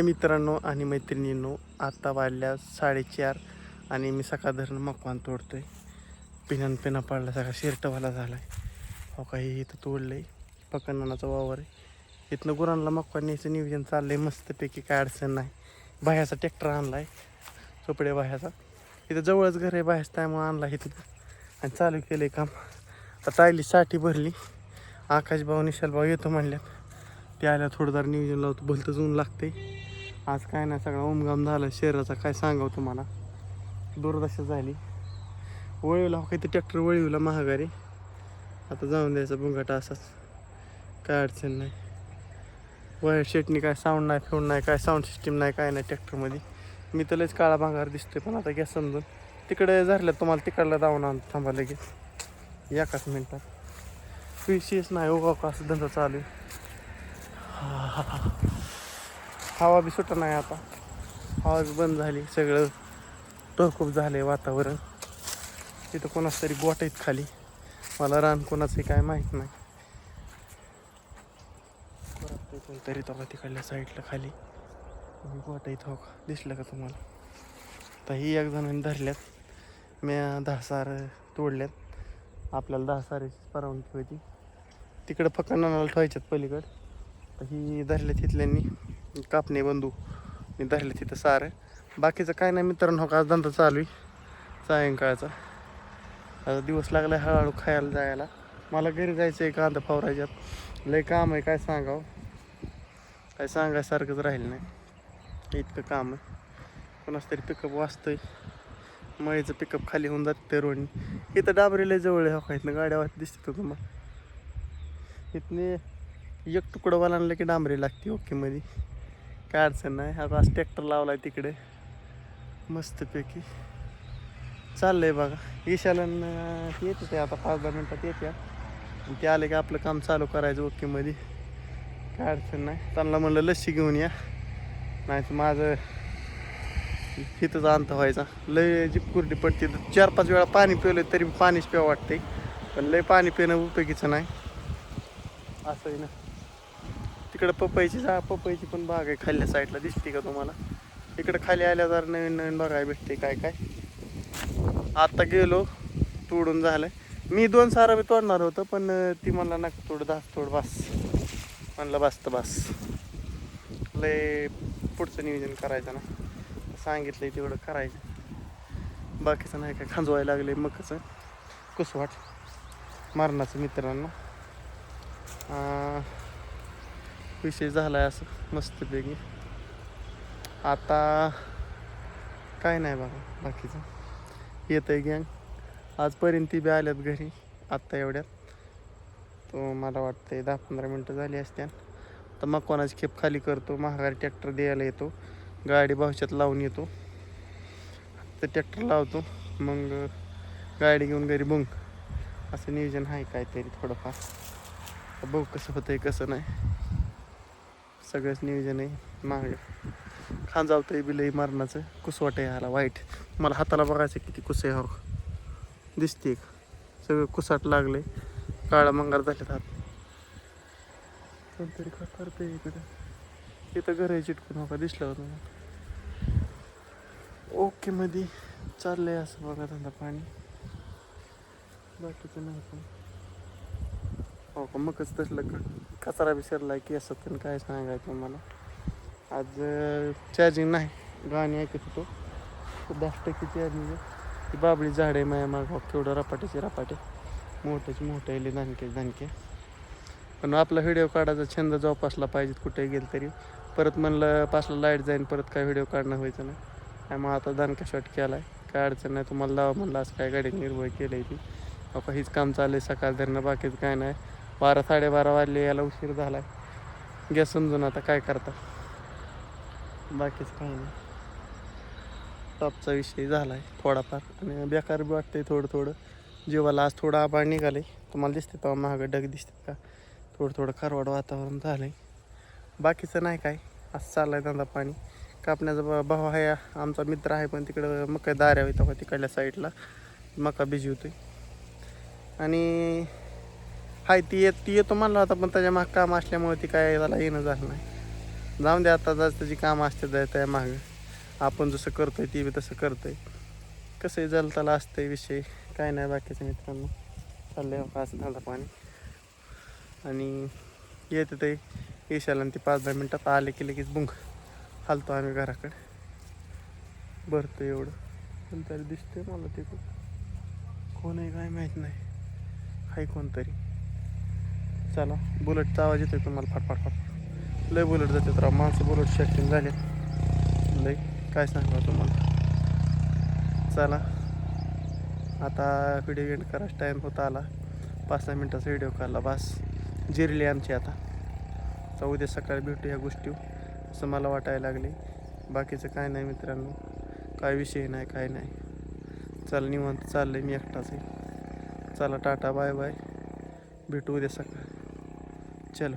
मित्रांनो आणि मैत्रिणींनो, आता वाजल्या 4:30 आणि मी सकाळ धरण मकवान तोडतोय. पिना पाडला, सगळा शिरटवाला झाला आहे. हो काही इथं तोडलं आहे, पकडणाचा वावर आहे. इथनं गुरांना मकवान न्यायचं नियोजन चाललं आहे मस्तपैकी, काय अडचण नाही. बाह्याचा ट्रॅक्टर आणला आहे, चोपडे बाह्याचा. इथं जवळच घर आहे बाह्याच, त्यामुळे आणला इथं आणि चालू केलं आहे काम. आता टायली साठी भरली. आकाशभाऊ निशालभाऊ येतो म्हणल्यात, ते आल्या थोडं जरा नियोजन लावतो. भलतंच ऊन लागते आज, काय नाही सगळा उमगाम झाला शहराचा, काय सांगावं तुम्हाला. दुर्दशा झाली. वळीवला हो काही ते ट्रॅक्टर वळीवला महागारी. आता जाऊन द्यायचा बुंगाटा असाच, काय अडचण नाही. वायर शेटनी काय साऊंड नाही, फेऊंड नाही, काय साऊंड सिस्टीम नाही, काय नाही ट्रॅक्टरमध्ये. मी तर लयच काळा भांगार दिसतोय, पण आता गॅस समजून तिकडे झालं तुम्हाला तिकडला जाऊन आणतो. थांबा लगेच एकाच मिनटात. विशेष नाही हो का, असं धंदा चालू आहे. हवा बी सुटा नाही आता, हवा बी बंद झाली. सगळं टोकूप झालं वातावरण. तिथं कोणाच तरी गोट आहेत खाली, मला रान कोणाचं काय माहीत नाही. कोणतरी तो तिकडल्या साईडला खाली गोट आहेत, हो का दिसलं का तुम्हाला. आता ही एक जणांनी धरल्यात, मी 10 सार तोडल्यात. आपल्याला 10 सारीची परवानगी होती. तिकडं पकडणाला ठेवायच्यात पलीकडं. तर ही धरल्या तिथल्यांनी, कापणे बंधू धरले तिथं सारं. बाकीचं काय नाही मित्रांनो, का धंदा चालू आहे सायंकाळचा. आता दिवस लागला हळूहळू खायला जायला. मला घरी जायचं आहे, कांदा फवारायच्यात. लय काम आहे, काय सांगावं, काय सांगायसारखंच राहिलं नाही, इतकं काम आहे. कोणाच तरी पिकअप वाचतंय, मळीचं पिकअप खाली होऊन जातं ते रोडनी. इथं डाबरीला जवळ आहे, हो का इथनं गाड्या वाहत दिसते तुम्हाला. इथने एक तुकडं वाला की डांबरी लागते ओकेमध्ये, काय अडचण नाही. आता आज ट्रॅक्टर लावला आहे तिकडे मस्तपैकी चाललं आहे बघा. ईशालन येते ते आता 5-10 मिनटात येते, ते आले की आपलं काम चालू करायचं ओकेमध्ये, काय अडचण नाही. त्यांना म्हणलं लस्सी घेऊन या, नाही तर माझं हिथंच अंत व्हायचा. लय जिपकुर्डी पडते. 4-5 वेळा पाणी पिवलं तरी पाणीच प्यावं वाटतंय, पण लय पाणी पिणं उपयोगीचं नाही. असं आहे ना. तिकडं पपईची पण बाग आहे खाल्ल्या साईडला, दिसते का तुम्हाला. इकडं खाली आल्या जर नवीन नवीन बघायला भेटते काय काय. आता गेलो तोडून झालं. मी 2 सारा बी तोडणार होतं, पण ती म्हणला नका तोड, 10 तोड बस म्हणलं. बस लय पुढचं नियोजन करायचं ना, सांगितलंय तेवढं करायचं. बाकीचं नाही काय, खांजवायला लागले मकचं कुसवाट मारणाचं मित्रांनो. विषय झाला आहे असं मस्तपैकी. आता काय नाही बघा, बाकीचं येतं आहे गँग. आजपर्यंत ती बी आल्यात घरी आत्ता एवढ्यात. तो मला वाटतं 10-15 मिनटं झाली असत्या. तर मग कोणाची खेप खाली करतो, महागारी ट्रॅक्टर द्यायला येतो, गाडी भावशात लावून येतो. तर ट्रॅक्टर लावतो, मग गाडी घेऊन घरी बुंग. असं नियोजन आहे काहीतरी थोडंफार. बघू कसं होतं आहे कसं नाही, सगळंच नियोजन आहे. मागे खांजावतंय बिलही मारणाचं, कुसवाट आहे ह्याला वाईट. मला हाताला बघायचं किती कुस आहे, हो दिसते सगळं कुसाट लागले, काळा मंगार झालेत हात. कोणतरी का करतंय इकडं, इथं घर आहे चिटकून, हो का दिसलं होतं. ओके मध्ये चाललंय असं बघा धंदा पाणी, बाकीचं नाही पण. हो का मगच तसलं का कचरा विसरला की असं, पण काय सांगायचं मला. आज चार्जिंग नाही, गाणी ऐकत होतो. 10% चार्जिंग. ती बाबळी झाड आहे माझ्या माग, केवढं रपाटे मोठे येले दानके. पण आपला व्हिडिओ काढायचा छंद जोपासला पाहिजे कुठे गेलं तरी. परत म्हणलं 5ला लाईट जाईन, परत काय व्हिडिओ काढणं व्हायचं नाही. त्यामुळे आता दानका शॉट केला आहे, काय अडचण नाही. तुम्हाला लावा म्हणलं असं काय गाडी निर्भय केलं आहे ती. बाबा हीच काम चाललं आहे सकाळ धरणं, बाकीचं काय नाही. 12-12:30 वाजले, याला उशीर झाला आहे. गॅस समजून आता काय करता, बाकीचं काही नाही. टॉपचा विषय झाला आहे थोडाफार, आणि बेकार बी वाटतंय थोडं. जीवाला आज थोडं आभाळ निघाले, तुम्हाला दिसते तेव्हा महागं ढग दिसतात का. थोडं खारवाड वातावरण झालं आहे, बाकीचं नाही काय. असं चाललं आहे धंदा पाणी. कापण्याचा भाव आहे, आमचा मित्र आहे, पण तिकडं मका दाऱ्या होता का तिकडल्या साईडला मका बिजी होतोय. आणि हाय ती येतो म्हणला होता, पण त्याच्या माग काम असल्यामुळे ती काय त्याला येणं झालं नाही. जाऊन दे, आता जास्त त्याची कामं असते जाय त्या मागं. आपण जसं करतोय ती बी तसं करतोय. कसंही झालं त्याला असतंय विषय. काय नाही बाकीचं मित्रांनो. चाललंय का असं धंदा पाणी. आणि येते ते येशाला आणि ती 5-10 मिनटात आले की लगेच बुंग हालतो आम्ही घराकडे. भरतो एवढं पण तरी दिसतंय मला ते कोण आहे काय माहीत नाही. हाय कोणतरी. चला, बुलेटचा आवाज येतोय तुम्हाला फाटफाट फाट. लय बुलेट जातात राव. माणसं बुलेट शॅकिंग झाले लय. काय सांगा तुम्हाला. चला आता व्हिडिओ एंड करायचा टाईम होता आला. 5-6 मिनटाचा व्हिडिओ काढला बस. जिरली आमची आता. तर उद्या सकाळी भेटू या गोष्टी असं मला वाटायला लागले. बाकीचं काय नाही मित्रांनो. काय विषय नाही काय नाही. चला निवांत चाललंय मी एकटाच आहे. चला टाटा बाय बाय. भेटू उद्या सकाळी. चलो.